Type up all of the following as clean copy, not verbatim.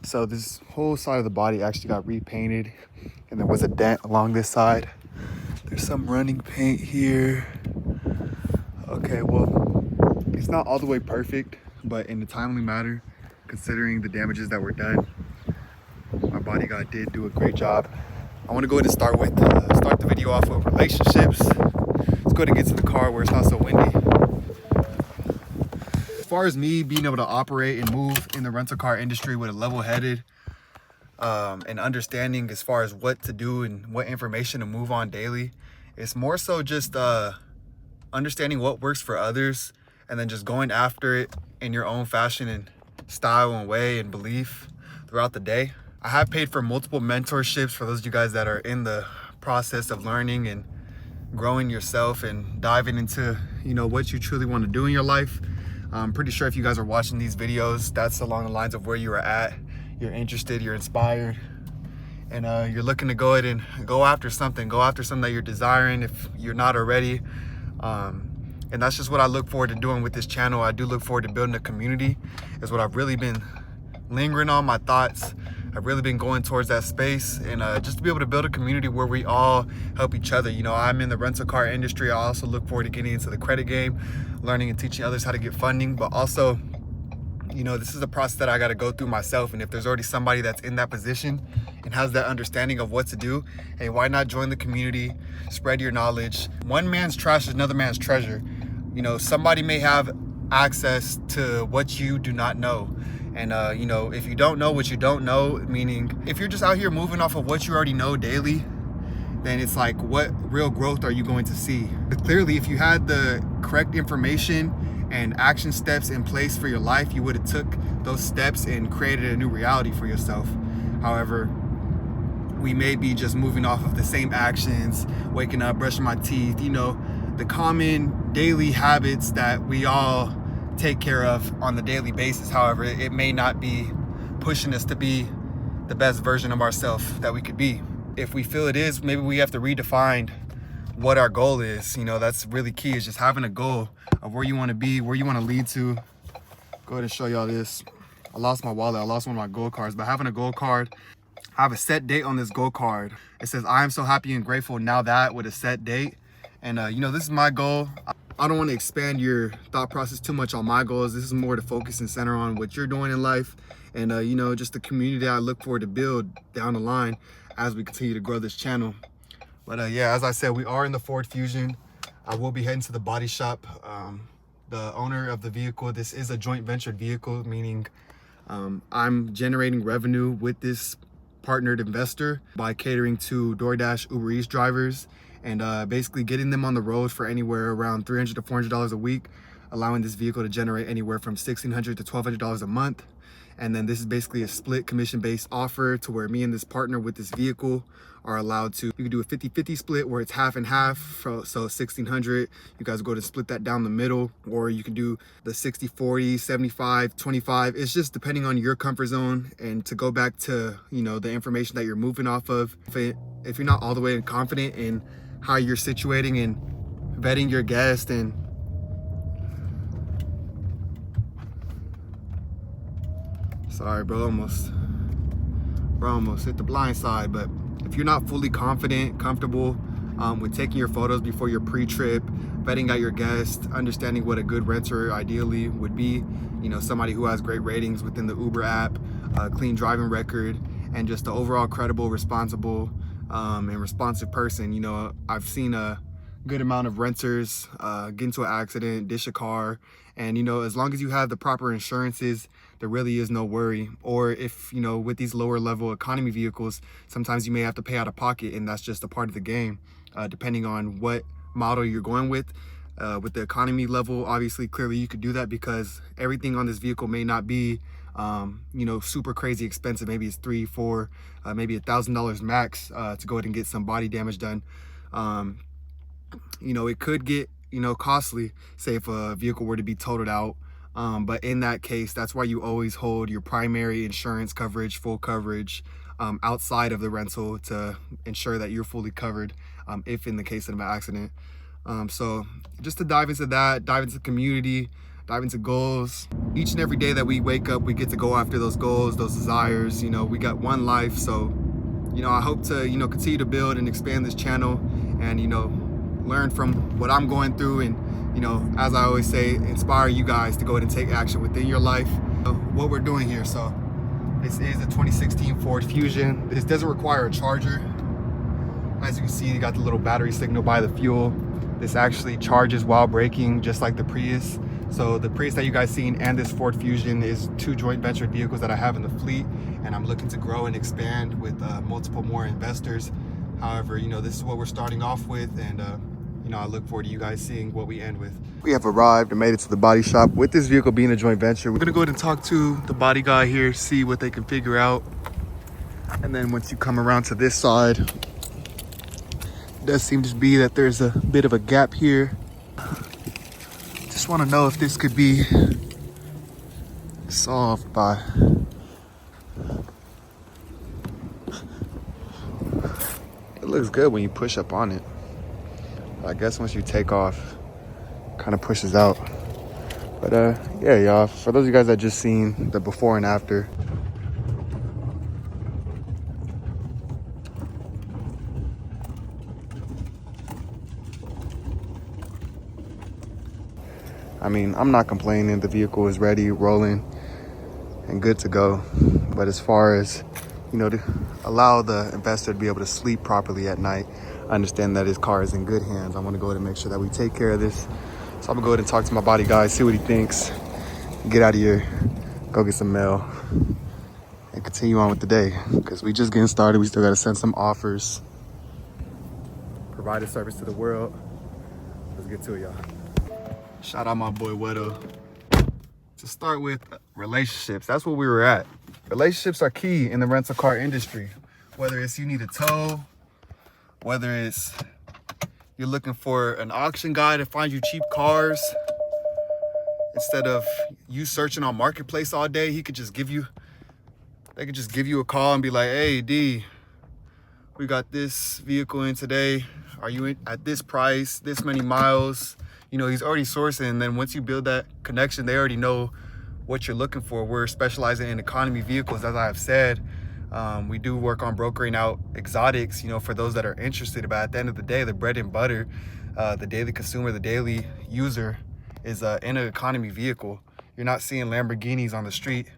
So this whole side of the body actually got repainted, and there was a dent along this side. There's some running paint here. Okay, well, it's not all the way perfect, but in a timely manner, considering the damages that were done, my bodyguard did do a great job. I want to go ahead and start the video off with relationships. Let's go ahead and get to the car where it's not so windy. As far as me being able to operate and move in the rental car industry with a level-headed and understanding as far as what to do and what information to move on daily, it's more so just understanding what works for others and then just going after it in your own fashion and style and way and belief throughout the day. I have paid for multiple mentorships for those of you guys that are in the process of learning and growing yourself and diving into, what you truly want to do in your life. I'm pretty sure if you guys are watching these videos, that's along the lines of where you are at. You're interested, you're inspired, and you're looking to go ahead and go after something that you're desiring if you're not already. And that's just what I look forward to doing with this channel. I do look forward to building a community, is what I've really been lingering on my thoughts. I've really been going towards that space, and just to be able to build a community where we all help each other. I'm in the rental car industry. I also look forward to getting into the credit game, learning and teaching others how to get funding, but also, this is a process that I got to go through myself. And if there's already somebody that's in that position and has that understanding of what to do, hey, why not join the community, spread your knowledge? One man's trash is another man's treasure. Somebody may have access to what you do not know. And, if you don't know what you don't know, meaning if you're just out here moving off of what you already know daily, then it's like, what real growth are you going to see? But clearly, if you had the correct information and action steps in place for your life, you would have took those steps and created a new reality for yourself. However, we may be just moving off of the same actions, waking up, brushing my teeth, the common daily habits that we all take care of on the daily basis. However, it may not be pushing us to be the best version of ourselves that we could be. If we feel it is, maybe we have to redefine what our goal is. That's really key, is just having a goal of where you want to be, where you want to lead to. Go ahead and show y'all this. I lost my wallet. I lost one of my gold cards, but having a gold card, I have a set date on this gold card. It says, I am so happy and grateful, now that, with a set date. And this is my goal. I don't want to expand your thought process too much on my goals. This is more to focus and center on what you're doing in life, and just the community that I look forward to build down the line as we continue to grow this channel. But yeah, as I said, we are in the Ford Fusion. I will be heading to the body shop. The owner of the vehicle, this is a joint ventured vehicle, meaning I'm generating revenue with this partnered investor by catering to DoorDash, Uber Eats drivers, and basically getting them on the road for anywhere around $300 to $400 a week, allowing this vehicle to generate anywhere from $1,600 to $1,200 a month. And then this is basically a split commission-based offer to where me and this partner with this vehicle are allowed to, you can do a 50-50 split where it's half and half. So 1,600, you guys go to split that down the middle, or you can do the 60-40, 75-25. It's just depending on your comfort zone. And to go back to, the information that you're moving off of, if you're not all the way confident in how you're situating and vetting your guest, and sorry, bro, almost hit the blind side. But if you're not fully confident, comfortable with taking your photos before your pre-trip, vetting out your guest, understanding what a good renter ideally would be, somebody who has great ratings within the Uber app, clean driving record, and just an overall credible, responsible, and responsive person. I've seen a good amount of renters get into an accident, dish a car, and as long as you have the proper insurances, there really is no worry. Or if with these lower level economy vehicles, sometimes you may have to pay out of pocket, and that's just a part of the game, depending on what model you're going with. With the economy level, obviously, clearly you could do that because everything on this vehicle may not be super crazy expensive. Maybe it's $3, $4, maybe $1,000 max to go ahead and get some body damage done. It could get costly, say if a vehicle were to be totaled out, but in that case, that's why you always hold your primary insurance coverage, full coverage, outside of the rental, to ensure that you're fully covered if in the case of an accident. So just to dive into that, dive into the community, dive into goals. Each and every day that we wake up, we get to go after those goals, those desires. You know, we got one life, so you know, I hope to, you know, continue to build and expand this channel and, you know, learn from what I'm going through and, you know, as I always say, inspire you guys to go ahead and take action within your life. What we're doing here, so this is a 2016 Ford Fusion. This doesn't require a charger. As you can see, you got the little battery signal by the fuel. This actually charges while braking, just like the Prius. So the Prius that you guys seen and this Ford Fusion is two joint venture vehicles that I have in the fleet, and I'm looking to grow and expand with multiple more investors. However, you know, this is what we're starting off with, and you know, I look forward to you guys seeing what we end with. We have arrived and made it to the body shop. With this vehicle being a joint venture, we're gonna go ahead and talk to the body guy here, see what they can figure out. And then once you come around to this side, it does seem to be that there's a bit of a gap here. Just want to know if this could be solved by it looks good when you push up on it. I guess once you take off, kind of pushes out. But yeah, y'all, for those of you guys that just seen the before and after, I mean, I'm not complaining. The vehicle is ready, rolling, and good to go. But as far as, you know, to allow the investor to be able to sleep properly at night, I understand that his car is in good hands. I want to go ahead and make sure that we take care of this. So I'm gonna go ahead and talk to my body guy, see what he thinks, get out of here, go get some mail, and continue on with the day. Because we just getting started. We still got to send some offers, provide a service to the world. Let's get to it, y'all. Shout out my boy Wedo. To start with, relationships. That's where we were at. Relationships are key in the rental car industry. Whether it's you need a tow, whether it's you're looking for an auction guy to find you cheap cars, instead of you searching on Marketplace all day, they could just give you a call and be like, hey D, we got this vehicle in today. Are you in at this price, this many miles? You know, he's already sourcing, and then once you build that connection, they already know what you're looking for. We're specializing in economy vehicles, as I have said. We do work on brokering out exotics, you know, for those that are interested. But at the end of the day, the bread and butter, the daily consumer, the daily user is in an economy vehicle. You're not seeing Lamborghinis on the street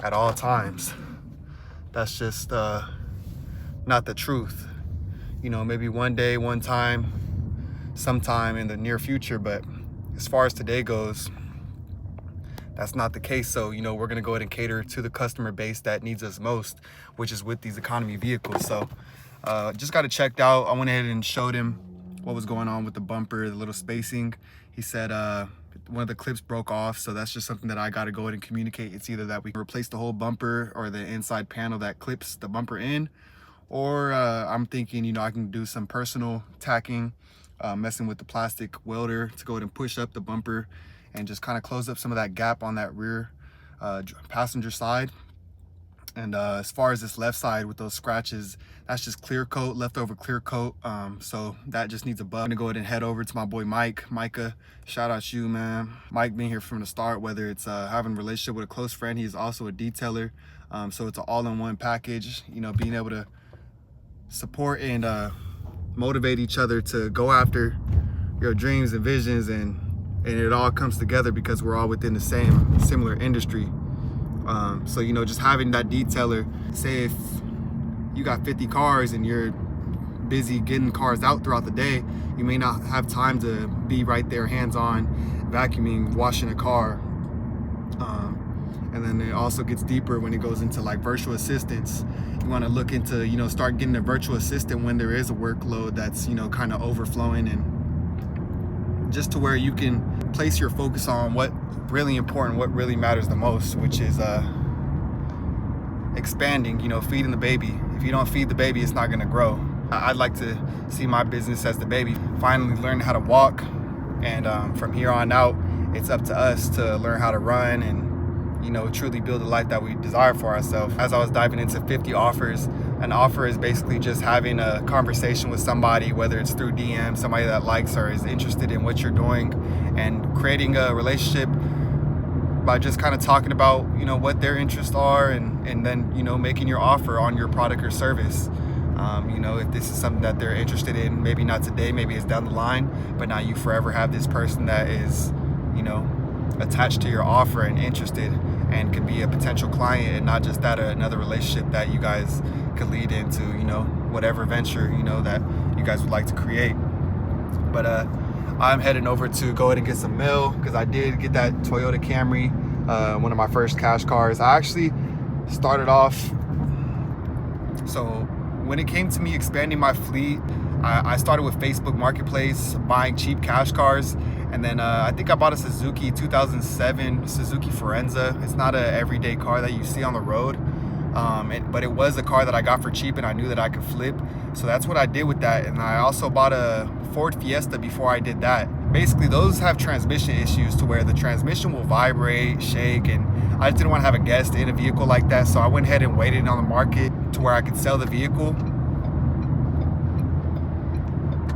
at all times. That's just not the truth. You know, maybe one day, one time, sometime in the near future, but as far as today goes, that's not the case. So, you know, we're gonna go ahead and cater to the customer base that needs us most, which is with these economy vehicles. So just got it checked out. I went ahead and showed him what was going on with the bumper, the little spacing. He said one of the clips broke off, so that's just something that I got to go ahead and communicate. It's either that we can replace the whole bumper or the inside panel that clips the bumper in, or I'm thinking, you know, I can do some personal tacking, messing with the plastic welder to go ahead and push up the bumper and just kind of close up some of that gap on that rear passenger side. And as far as this left side with those scratches, that's just clear coat, leftover clear coat. So that just needs a buff. I'm gonna go ahead and head over to my boy Micah. Shout out you, man. Mike being here from the start, whether it's having a relationship with a close friend, he's also a detailer. So it's an all-in-one package, you know, being able to support and motivate each other to go after your dreams and visions, and it all comes together because we're all within the same similar industry. So, you know, just having that detailer, say if you got 50 cars and you're busy getting cars out throughout the day, you may not have time to be right there hands-on vacuuming, washing a car. And then it also gets deeper when it goes into like virtual assistants. You want to look into, you know, start getting a virtual assistant when there is a workload that's, you know, kind of overflowing, and just to where you can place your focus on what really important, what really matters the most, which is expanding, you know, feeding the baby. If you don't feed the baby, it's not going to grow. I'd like to see my business as the baby, finally learn how to walk, and from here on out, it's up to us to learn how to run and, you know, truly build a life that we desire for ourselves. As I was diving into 50 offers, an offer is basically just having a conversation with somebody, whether it's through DM, somebody that likes or is interested in what you're doing, and creating a relationship by just kind of talking about, you know, what their interests are, and then, you know, making your offer on your product or service. You know, if this is something that they're interested in, maybe not today, maybe it's down the line, but now you forever have this person that is, you know, attached to your offer and interested and can be a potential client, and not just that, another relationship that you guys could lead into, you know, whatever venture, you know, that you guys would like to create. But I'm heading over to go ahead and get some mail, because I did get that Toyota Camry, one of my first cash cars. I actually started off, so when it came to me expanding my fleet, I started with Facebook Marketplace, buying cheap cash cars. And then I think I bought a Suzuki 2007 Suzuki Forenza. It's not an everyday car that you see on the road, but it was a car that I got for cheap and I knew that I could flip. So that's what I did with that. And I also bought a Ford Fiesta before I did that. Basically, those have transmission issues to where the transmission will vibrate, shake, and I just didn't want to have a guest in a vehicle like that. So I went ahead and waited on the market to where I could sell the vehicle.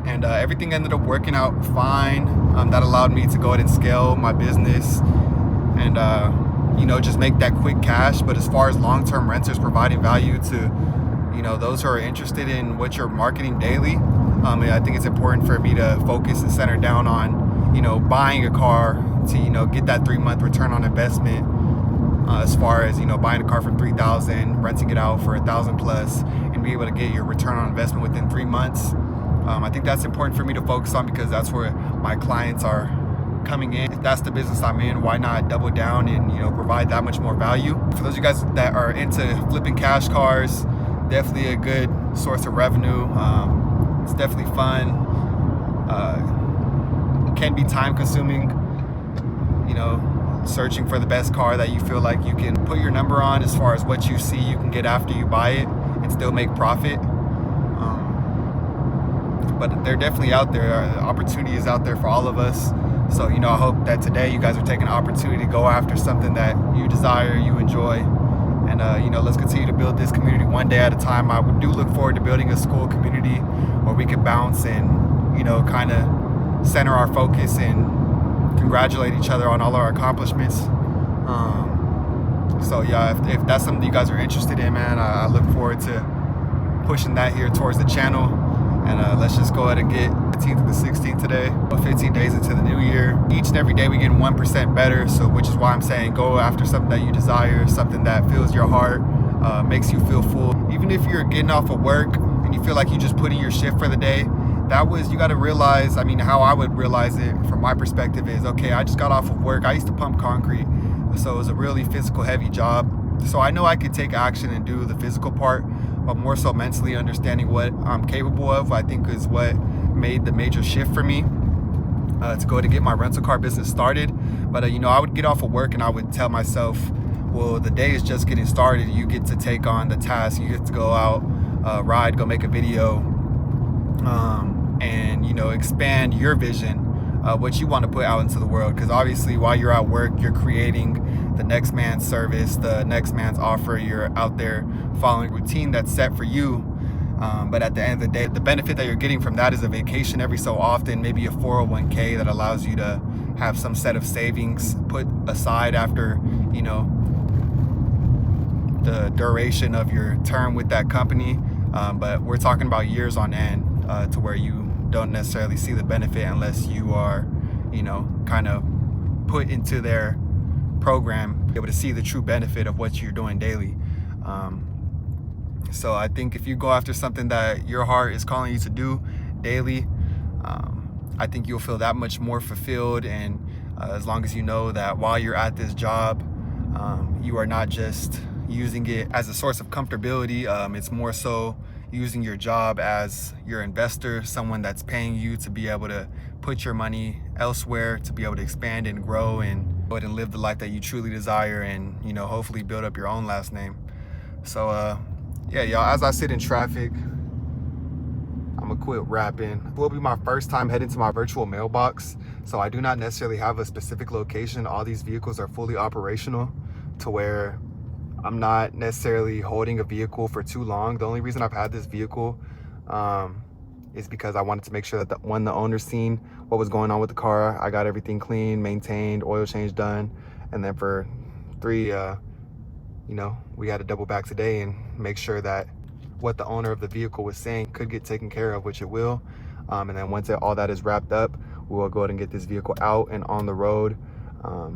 And everything ended up working out fine. That allowed me to go ahead and scale my business and, you know, just make that quick cash. But as far as long-term renters providing value to, you know, those who are interested in what you're marketing daily, I think it's important for me to focus and center down on, you know, buying a car to, you know, get that 3-month return on investment. As far as, you know, buying a car for $3,000, renting it out for $1,000 plus, and be able to get your return on investment within 3 months. I think that's important for me to focus on, because that's where my clients are coming in. If that's the business I'm in, why not double down and, you know, provide that much more value? For those of you guys that are into flipping cash cars, definitely a good source of revenue. It's definitely fun. Can be time consuming, you know, searching for the best car that you feel like you can put your number on as far as what you see you can get after you buy it and still make profit. But they're definitely out there. Opportunity is out there for all of us. So, you know, I hope that today you guys are taking an opportunity to go after something that you desire, you enjoy. And, you know, let's continue to build this community one day at a time. I do look forward to building a Skool community where we can bounce and, you know, kind of center our focus and congratulate each other on all our accomplishments. So, yeah, if that's something you guys are interested in, man, I look forward to pushing that here towards the channel. And let's just go ahead and get 15th to the 16th today, 15 days into the new year. Each and every day we get 1% better, so which is why I'm saying go after something that you desire, something that fills your heart, makes you feel full. Even if you're getting off of work and you feel like you just put in your shift for the day, you got to realize, I mean, how I would realize it from my perspective is, okay, I just got off of work. I used to pump concrete, so it was a really physical heavy job. So I know I could take action and do the physical part, but more so mentally understanding what I'm capable of, I think is what made the major shift for me to go to get my rental car business started. But, you know, I would get off of work and I would tell myself, well, the day is just getting started. You get to take on the task. You get to go out, ride, go make a video, and, you know, expand your vision, what you want to put out into the world. Because obviously while you're at work, you're creating the next man's service, the next man's offer. You're out there following a routine that's set for you. But at the end of the day, the benefit that you're getting from that is a vacation every so often, maybe a 401k that allows you to have some set of savings put aside after, you know, the duration of your term with that company. But we're talking about years on end, to where you don't necessarily see the benefit unless you are, you know, kind of put into their program, able to see the true benefit of what you're doing daily. So I think if you go after something that your heart is calling you to do daily, I think you'll feel that much more fulfilled. And as long as you know that while you're at this job, you are not just using it as a source of comfortability, it's more so using your job as your investor, someone that's paying you to be able to put your money elsewhere, to be able to expand and grow and go ahead and live the life that you truly desire, and, you know, hopefully build up your own last name. So yeah, y'all, as I sit in traffic, I'm gonna quit rapping. It will be my first time heading to my virtual mailbox, so I do not necessarily have a specific location. All these vehicles are fully operational to where I'm not necessarily holding a vehicle for too long. The only reason I've had this vehicle is because I wanted to make sure that when the owner seen what was going on with the car, I got everything clean, maintained, oil change done, And then for 3, you know, we had to double back today and make sure that what the owner of the vehicle was saying could get taken care of, which it will. And then once all that is wrapped up, we will go ahead and get this vehicle out and on the road.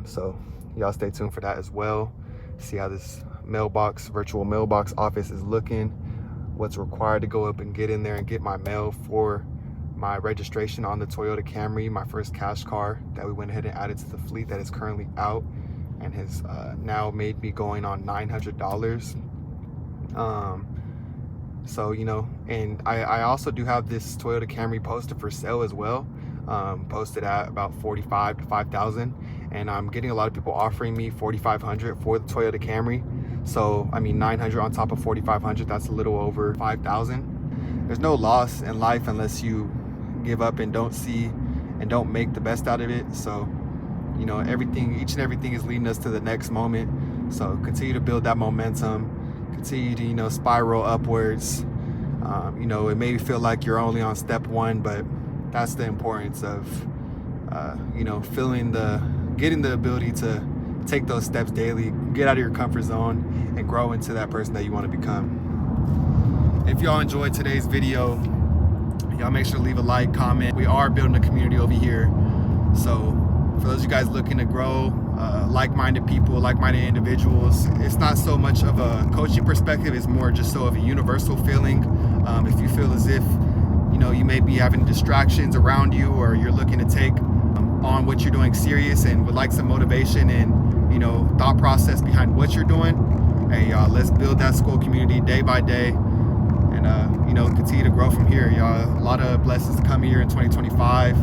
So y'all stay tuned for that as well. See how this mailbox, virtual mailbox office is looking, what's required to go up and get in there and get my mail for my registration on the Toyota Camry, my first cash car that we went ahead and added to the fleet that is currently out and has now made me going on $900. So, you know, and I also do have this Toyota Camry posted for sale as well, posted at about 45 to 5,000, and I'm getting a lot of people offering me 4,500 for the Toyota Camry. So, I mean, 900 on top of 4,500, that's a little over 5,000. There's no loss in life unless you give up and don't see and don't make the best out of it. So, you know, everything, each and everything is leading us to the next moment. So continue to build that momentum, continue to, you know, spiral upwards. You know, it may feel like you're only on step 1, but that's the importance of, you know, getting the ability to take those steps daily, get out of your comfort zone and grow into that person that you want to become. If y'all enjoyed today's video, y'all make sure to leave a like, comment. We are building a community over here. So for those of you guys looking to grow, like-minded people, like-minded individuals, it's not so much of a coaching perspective, it's more just so of a universal feeling. If you feel as if, you know, you may be having distractions around you, or you're looking to take on what you're doing serious and would like some motivation and, you know, thought process behind what you're doing, hey y'all, let's build that Skool community day by day and you know, continue to grow from here, y'all. A lot of blessings to come here in 2025.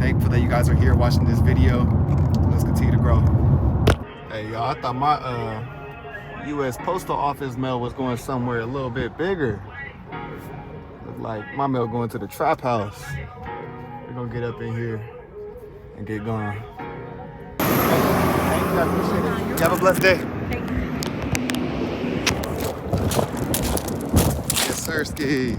Thankful that you guys are here watching this video. Let's continue to grow. Hey y'all, I thought my U.S. Postal Office mail was going somewhere a little bit bigger. Look like my mail going to the trap house. We're gonna get up in here and get going. Thank you, I appreciate it. You have a blessed day. Yes, sir, Ski.